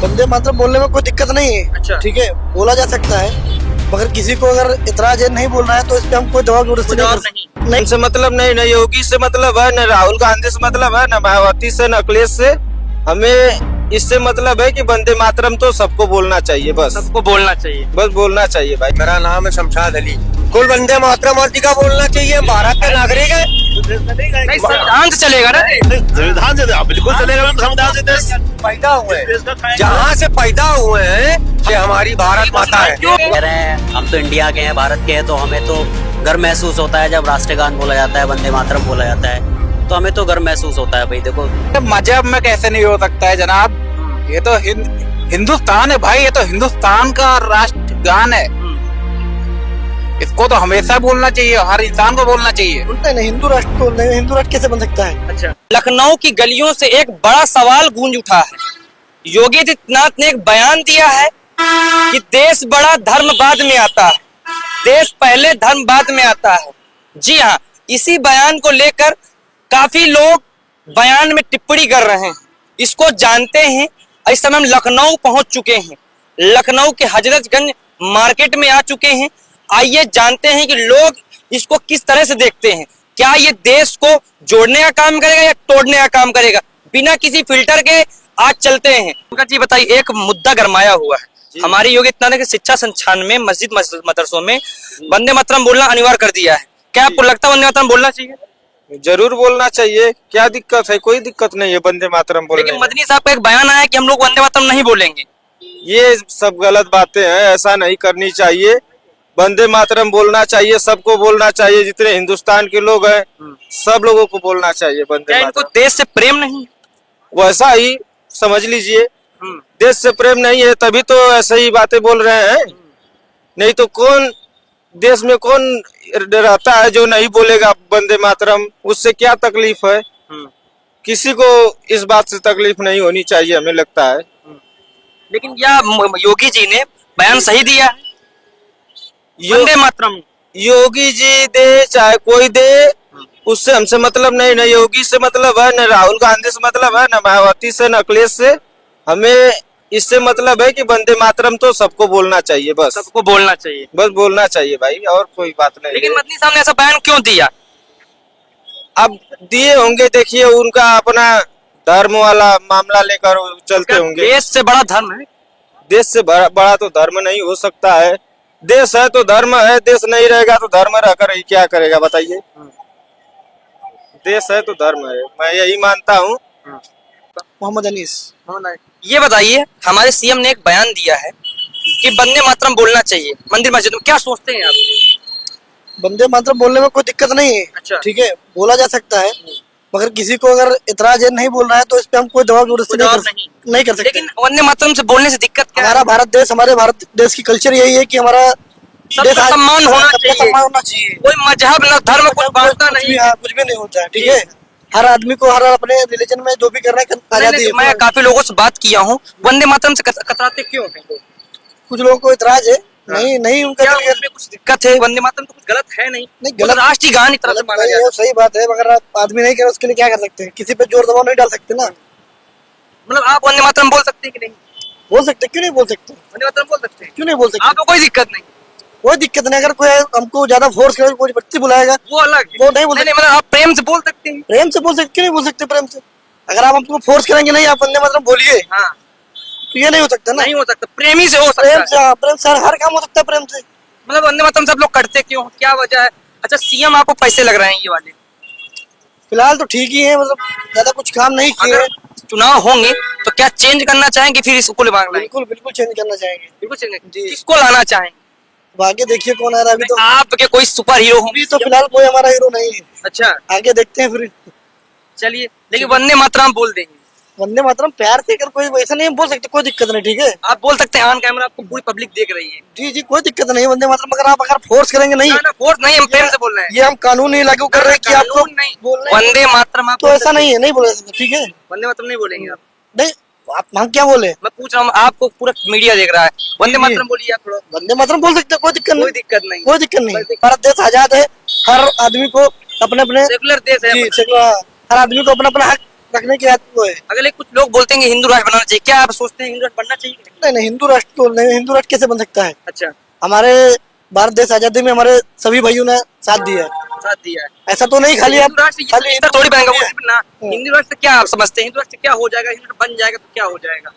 वंदे मातरम बोलने में कोई दिक्कत नहीं है। अच्छा। ठीक है, बोला जा सकता है, मगर किसी को अगर इतराज है नहीं बोल रहा है तो इस पे हम कोई दबाव जबरदस्ती नहीं। इनसे मतलब नहीं, न योगी से मतलब है, न राहुल गांधी से मतलब है, न मायावती से, न अखिलेश से। हमें इससे मतलब है कि वंदे मातरम तो सबको बोलना चाहिए, बस सबको बोलना चाहिए। बस बोलना चाहिए भाई। मेरा नाम है शमशाद अली। कुल वंदे मातरम और का बोलना चाहिए। भारत का नागरिक है, नहीं, संविधान से चलेगा ना। संविधान से बिल्कुल चलेगा। संविधान से देश पैदा हुए हैं, जहाँ से पैदा हुए हैं, ये हमारी भारत माता है। कह रहे हैं हम तो इंडिया के हैं, भारत के हैं, तो हमें तो गर्व महसूस होता है जब राष्ट्रगान बोला जाता है, वंदे मातरम बोला जाता है, तो हमें तो गर्व महसूस होता है। भाई देखो, मजहब में कैसे नहीं हो सकता है जनाब, ये तो हिंदुस्तान है भाई, ये तो हिंदुस्तान का राष्ट्रगान है। इसको तो हमेशा बोलना चाहिए, हर इंसान को बोलना चाहिए। नहीं, हिंदू राष्ट्र को नहीं, हिंदू राष्ट्र कैसे बन सकता है? अच्छा, लखनऊ की गलियों से एक बड़ा सवाल गूंज उठा है। योगी आदित्यनाथ ने एक बयान दिया है कि देश बड़ा धर्म बाद में आता है, देश पहले धर्म बाद में आता है। जी हाँ, इसी बयान को लेकर काफी लोग बयान में टिप्पणी कर रहे हैं। इसको जानते हैं। इस समय हम लखनऊ पहुंच चुके हैं, लखनऊ के हजरतगंज मार्केट में आ चुके हैं। आइए जानते हैं कि लोग इसको किस तरह से देखते हैं। क्या ये देश को जोड़ने का काम करेगा या तोड़ने का काम करेगा? बिना किसी फिल्टर के आज चलते हैं। जी बताइए, एक मुद्दा गरमाया हुआ है। हमारी योगी आदित्यनाथ ने शिक्षा संस्थान में मस्जिद मदरसों में वंदे मातरम बोलना अनिवार्य कर दिया है। क्या आपको लगता है वंदे मातरम बोलना चाहिए? जरूर बोलना चाहिए, क्या दिक्कत है? कोई दिक्कत नहीं है वंदे मातरम बोलने लेकिन में। मदनी साहब का एक बयान आया कि हम लोग वंदे मातरम नहीं बोलेंगे। ये सब गलत बातें हैं, ऐसा नहीं करनी चाहिए। वंदे मातरम बोलना चाहिए, सबको बोलना चाहिए। जितने हिंदुस्तान के लोग हैं सब लोगों को बोलना चाहिए वंदे क्या इनको मातरम। देश से प्रेम नहीं है? वैसा ही समझ लीजिए, देश से प्रेम नहीं है तभी तो ऐसे ही बातें बोल रहे हैं। नहीं तो कौन देश में कौन रहता है जो नहीं बोलेगा वंदे मातरम? उससे क्या तकलीफ है? किसी को इस बात से तकलीफ नहीं होनी चाहिए, हमें लगता है। लेकिन या योगी जी ने बयान सही दिया है? वंदे मातरम योगी जी दे चाहे कोई दे, उससे हमसे मतलब नहीं। न योगी से मतलब है, न राहुल गांधी से मतलब है, न मायावती से, न अखिलेश से। हमें इससे मतलब है कि वंदे मातरम तो सबको बोलना चाहिए, बस सबको बोलना चाहिए। बस बोलना चाहिए भाई, और कोई बात नहीं। लेकिन मदनी साहब ने ऐसा बयान क्यों दिया? अब दिए होंगे, देखिए उनका अपना धर्म वाला मामला लेकर वो चलते होंगे। देश से बड़ा धर्म है। देश से बड़ा तो धर्म नहीं हो सकता है। देश है तो धर्म है, देश नहीं रहेगा तो धर्म रहकर ही क्या करेगा बताइए? देश है तो धर्म है, मैं यही मानता हूँ। मोहम्मद अनीस। ये बताइए, हमारे सीएम ने एक बयान दिया है कि वंदे मातरम बोलना चाहिए मंदिर मस्जिद में, क्या सोचते हैं आप? वंदे मातरम बोलने में कोई दिक्कत नहीं है। अच्छा। ठीक है, बोला जा सकता है, मगर किसी को अगर इतराज है नहीं बोल रहा है तो इस पे हम कोई दबाव जबरदस्ती नहीं कर सकते। लेकिन वंदे मातरम से बोलने से दिक्कत क्या है? हमारा भारत देश की कल्चर यही है कि हमारा सबका सम्मान होना सबका चाहिए। सम्मान होना चाहिए। कोई मजहब न धर्म कुछ बांटता कुछ नहीं। भी, हाँ, कुछ भी नहीं होता है। ठीक है, हर आदमी को हर अपने रिलीजन में जो भी करना है आजादी है। मैं काफी लोगों से बात किया हूँ, वंदे मातरम से कतराते क्यों हैं? कुछ लोगों को इतराज है, नहीं उनका क्या दिल उसमें कुछ दिक्कत है? वंदे मातरम तो कुछ गलत है नहीं। नहीं, गलत राष्ट्रीय गान इतना से माना नहीं जाता है, सही बात है, मगर आप आदमी नहीं करे उसके लिए क्या कर सकते हैं? किसी पे जोर दबाव नहीं डाल सकते ना। है। मतलब आप वंदे मातरम बोल सकते हैं कि नहीं? बोल सकते, क्यों नहीं बोल सकते? वंदे मातरम बोल सकते हैं, क्यों नहीं बोल सकते? आपको कोई दिक्कत नहीं? कोई दिक्कत नहीं। अगर कोई हमको ज्यादा फोर्स करे, कोई बच्ची बुलाएगा, वो अलग है। वो नहीं बोल नहीं, मतलब आप प्रेम से बोल सकते हैं। प्रेम से बोल सकते, क्यों नहीं बोल सकते प्रेम से? अगर आप हमको फोर्स करेंगे नहीं आप वंदे मातरम बोलिए, हाँ, तो ये नहीं हो सकता ना। नहीं हो सकता, प्रेमी से हो सकता प्रेम है। से, हाँ, प्रेम से हर काम हो सकता है प्रेम से। मतलब वंदे मातरम सब लोग करते क्यों, क्या वजह है? अच्छा, सीएम आपको कैसे लग रहे हैं ये वाले? फिलहाल तो ठीक ही है, मतलब ज्यादा कुछ काम नहीं किए अगर हैं। चुनाव होंगे तो क्या चेंज करना चाहेंगे फिर इसको मांगना है? बिल्कुल बिल्कुल चेंज करना चाहेंगे। बिल्कुल चेंज। जी। किसको लाना चाहेंगे? अब आगे देखिए कौन आ रहा है। अभी तो आपके कोई सुपर हीरो होंगे? अभी तो फिलहाल कोई हमारा हीरो नहीं है, अच्छा, आगे देखते हैं फिर। चलिए, लेकिन वंदे मातरम बोल देंगे। वंदे मातरम प्यार से, अगर कोई वैसा नहीं बोल सकते, कोई दिक्कत नहीं। ठीक है, आप बोल सकते हैं ऑन कैमरा, आपको पूरी पब्लिक देख रही है। जी जी, कोई दिक्कत नहीं है वंदे मातरम, मगर आप अगर फोर्स करेंगे नहीं, ना फोर्स नहीं, हम प्रेम से बोल रहे हैं। ये हम कानून नहीं लागू कर रहे हैं कि आपको कानून नहीं, बोलना है। वंदे मातरम आप तो बोल ऐसा सकते नहीं है, नहीं बोल सकते। ठीक है, हैं। वंदे मातरम नहीं बोलेंगे आप? नहीं, आप हम क्या बोले? मैं पूछ रहा हूँ, आपको पूरा मीडिया देख रहा है। वंदे मातरम बोलिए आप थोड़ा। वंदे मातरम बोल सकते हैं, कोई दिक्कत कोई नहीं, दिक्कत नहीं, कोई दिक्कत नहीं। भारत देश आजाद है, हर आदमी को अपने अपने सेकुलर देश है जी अपना। सेकुलर, हर आदमी को अपना अपना हक रखने की आदत वो है। अगले कुछ लोग बोलते हैं कि हिंदू राष्ट्र बनाना चाहिए, क्या आप सोचते हैं हिंदू राष्ट्र बनना चाहिए कि नहीं? नहीं नहीं, हिंदू राष्ट्र तो नहीं, हिंदू राष्ट्र कैसे बन सकता है? अच्छा, हमारे भारत देश आजादी में हमारे सभी भाइयों ने साथ दिया है। साथ दिया है। ऐसा तो नहीं खाली आप हिंदू राष्ट्र खाली इधर थोड़ी बनेगा वो सिर्फ ना। हिंदू राष्ट्र क्या आप समझते हैं? हिंदू राष्ट्र क्या हो जाएगा? हिंदू राष्ट्र बन जाएगा तो क्या हो जाएगा?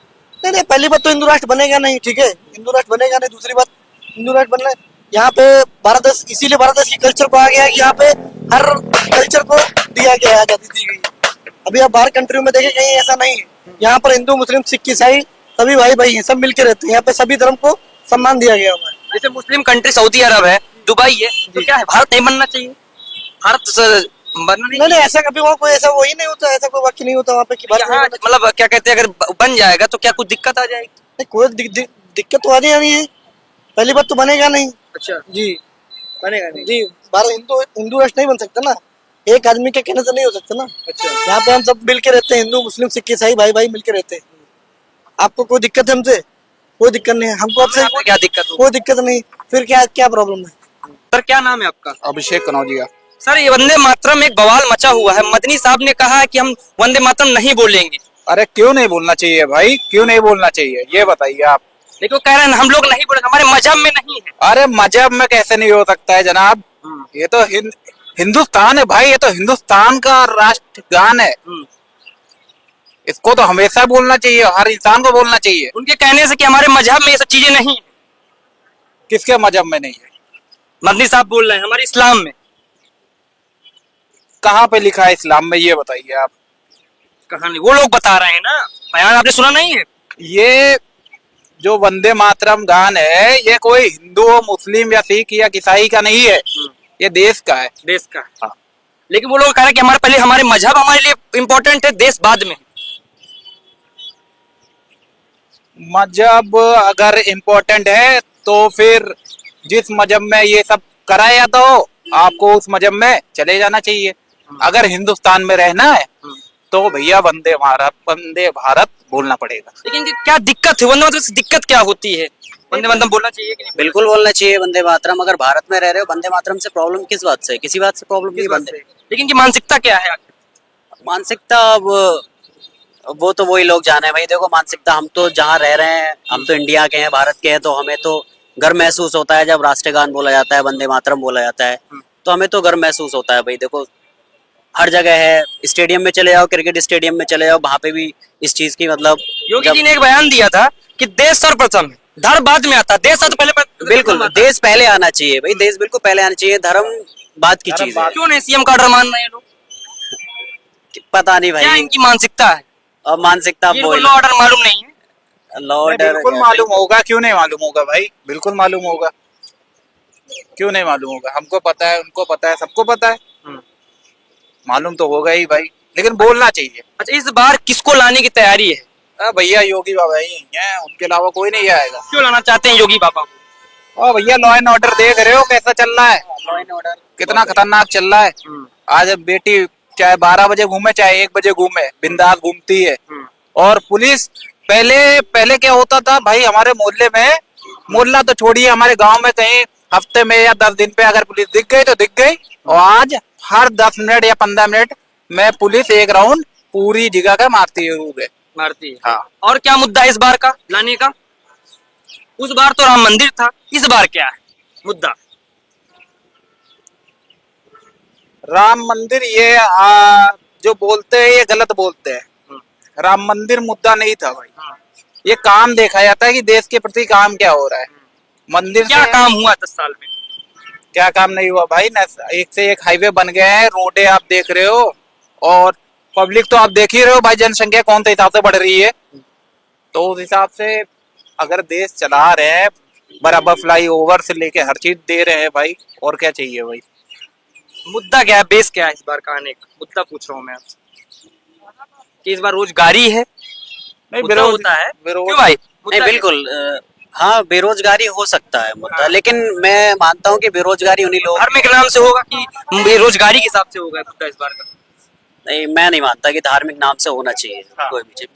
नहीं नहीं, पहली बात तो हिंदू राष्ट्र बनेगा नहीं, ठीक है, हिंदू राष्ट्र बनेगा नहीं। दूसरी बात, हिंदू राष्ट्र बनना यहाँ पे भारत देश, इसीलिए भारत देश की कल्चर को आ गया है कि यहाँ पे हर कल्चर को दिया गया है, आजादी दी गई है। अभी आप बाहर कंट्रियों में देखें कहीं ऐसा नहीं है। यहाँ पर हिंदू मुस्लिम सिख ईसाई सभी भाई भाई हैं, सब मिलके रहते हैं। यहाँ पे सभी धर्म को सम्मान दिया गया हुआ है। जैसे मुस्लिम कंट्री सऊदी अरब है, दुबई है, तो क्या है भारत नहीं बनना चाहिए? भारत बनना नहीं नहीं, ऐसा कभी वहाँ कोई ऐसा वही नहीं होता, ऐसा कोई वाक्य नहीं होता वहाँ पे कि भारत नहीं यहाँ बनना चाहिए। मतलब क्या कहते हैं, अगर बन जाएगा तो क्या कुछ दिक्कत आ जाएगी? नहीं, कोई दिक्कत तो आनी आनी है। पहली बात तो बनेगा नहीं अच्छा, जी। बनेगा नहीं। जी, भारत हिंदू राष्ट्र नहीं बन सकता ना, एक आदमी के कहने से नहीं हो सकता ना। अच्छा, यहाँ पे हम सब मिलके रहते हैं, हिंदू मुस्लिम सिख ईसाई भाई भाई मिलके रहते हैं। आपको कोई दिक्कत है हमसे? कोई दिक्कत नहीं है हमको आपसे। आपको क्या दिक्कत हो? कोई दिक्कत नहीं, फिर क्या क्या प्रॉब्लम है? सर क्या नाम है आपका? अभिषेक कनौजिया। सर ये वंदे मातरम एक बवाल मचा हुआ है, मदनी साहब ने कहा है कि हम वंदे मातरम नहीं बोलेंगे, अरे क्यों नहीं बोलना चाहिए भाई, क्यों नहीं बोलना चाहिए ये बताइए आप। लेकिन वो कह रहे हैं हम लोग नहीं बोलेंगे, हमारे मजहब में नहीं है। अरे मजहब में कैसे नहीं हो सकता है जनाब, ये तो हिंदुस्तान है भाई, ये तो हिंदुस्तान का राष्ट्रगान है। इसको तो हमेशा बोलना चाहिए, हर इंसान को बोलना चाहिए। उनके कहने से कि हमारे मजहब में ये सब चीजें नहीं है। किसके मजहब में नहीं है? मदनी साहब बोल रहे हैं हमारे इस्लाम में। कहाँ पे लिखा है इस्लाम में, ये बताइए आप। कहानी वो लोग बता रहे हैं ना, बयान आपने सुना नहीं है? ये जो वंदे मातरम गान है, ये कोई हिंदू मुस्लिम या सिख या ईसाई का नहीं है, ये देश का है। देश का। हाँ। लेकिन वो लोग कह रहे हैं कि हमारे पहले हमारे मजहब हमारे लिए इम्पोर्टेंट है, देश बाद में। मजहब अगर इम्पोर्टेंट है तो फिर जिस मजहब में ये सब कराया तो आपको उस मजहब में चले जाना चाहिए। अगर हिंदुस्तान में रहना है तो भैया वंदे भारत बोलना पड़ेगा। लेकिन क्या दिक्कत है? वंदे मातरम से दिक्कत क्या होती है? वंदे मातरम बोलना चाहिए कि नहीं? बिल्कुल बोलना चाहिए वंदे मातरम। अगर भारत में रह रहे हो, वंदे मातरम से प्रॉब्लम किस बात से? किसी बात से प्रॉब्लम नहीं। वंदे लेकिन की मानसिकता क्या है? मानसिकता अब वो तो वही लोग जाने भाई। देखो मानसिकता, हम तो जहाँ रह रहे हैं, हम तो इंडिया के हैं, भारत के हैं, तो हमें तो गर्व महसूस होता है जब राष्ट्रगान बोला जाता है, वंदे मातरम बोला जाता है, तो हमें तो गर्व महसूस होता है भाई। देखो हर जगह है, स्टेडियम में चले जाओ, क्रिकेट स्टेडियम में चले जाओ, वहां पे भी इस चीज की मतलब योगी जी ने एक बयान दिया था कि देश सर्वप्रथम है, धर्म बाद में आता है। देश तो पहले बिल्कुल देश पहले आना चाहिए भाई, देश बिल्कुल पहले आना चाहिए, धर्म बाद की चीज है। क्यों नहीं सीएम का ऑर्डर मान रहे हैं लोग? पता नहीं क्या भाई, इनकी मानसिकता है? अब मानसिकता ये लॉ ऑर्डर मालूम नहीं है। लॉ ऑर्डर बिल्कुल मालूम होगा, क्यों नहीं मालूम होगा भाई, बिल्कुल मालूम होगा, क्यों नहीं मालूम होगा। हमको पता है, उनको पता है, सबको पता है, मालूम तो होगा ही भाई, लेकिन बोलना चाहिए। अच्छा, इस बार किसको लाने की तैयारी है? भैया योगी बाबा ही हैं, उनके अलावा कोई नहीं आएगा। क्यों लाना चाहते हैं योगी बाबा को? भैया लॉ एंड ऑर्डर देख रहे हो कैसा चल रहा है, लॉ एंड ऑर्डर कितना खतरनाक चल रहा है। आज बेटी चाहे 12 बजे घूमे चाहे 1 बजे घूमे, बिंदास घूमती है। और पुलिस पहले क्या होता था भाई, हमारे मोहल्ले में, मोहल्ला तो छोड़िए, हमारे गांव में कहीं हफ्ते में या 10 दिन पे अगर पुलिस दिख गई तो दिख गई, और आज हर 10 मिनट या 15 मिनट में पुलिस एक राउंड पूरी जगह का मारती है। मारती है। हाँ। और क्या मुद्दा है इस बार का लाने का? उस बार तो राम मंदिर था, इस बार क्या है मुद्दा? राम मंदिर, ये जो बोलते हैं ये गलत बोलते हैं। राम मंदिर मुद्दा नहीं था भाई, ये काम देखा जाता है कि देश के प्रति काम क्या हो रहा है। मंदिर क्या से काम हुआ 10 साल में? क्या काम नहीं हुआ भाई, एक से एक हाईवे बन गए हैं, रोडे आप देख रहे हो, और पब्लिक तो आप देख ही रहे हो भाई, जनसंख्या कौन से हिसाब से बढ़ रही है। तो उस हिसाब से अगर देश चला रहे हैं, बराबर फ्लाई ओवर से लेके हर चीज दे रहे हैं भाई, और क्या चाहिए भाई। मुद्दा क्या है, बेस क्या है इस बार का आने का? मुद्दा पूछ रहा हूँ मैं आपसे कि इस बार रोजगारी है? नहीं, मुद्दा होता है क्यों भाई? नहीं बिल्कुल हाँ बेरोजगारी हो सकता है मुद्दा, लेकिन मैं मानता हूँ कि बेरोजगारी उन्हीं लोग धर्म के नाम से होगा कि बेरोजगारी के हिसाब से होगा मुद्दा इस बार का? नहीं, मैं नहीं मानता कि धार्मिक नाम से होना चाहिए कोई भी चीज।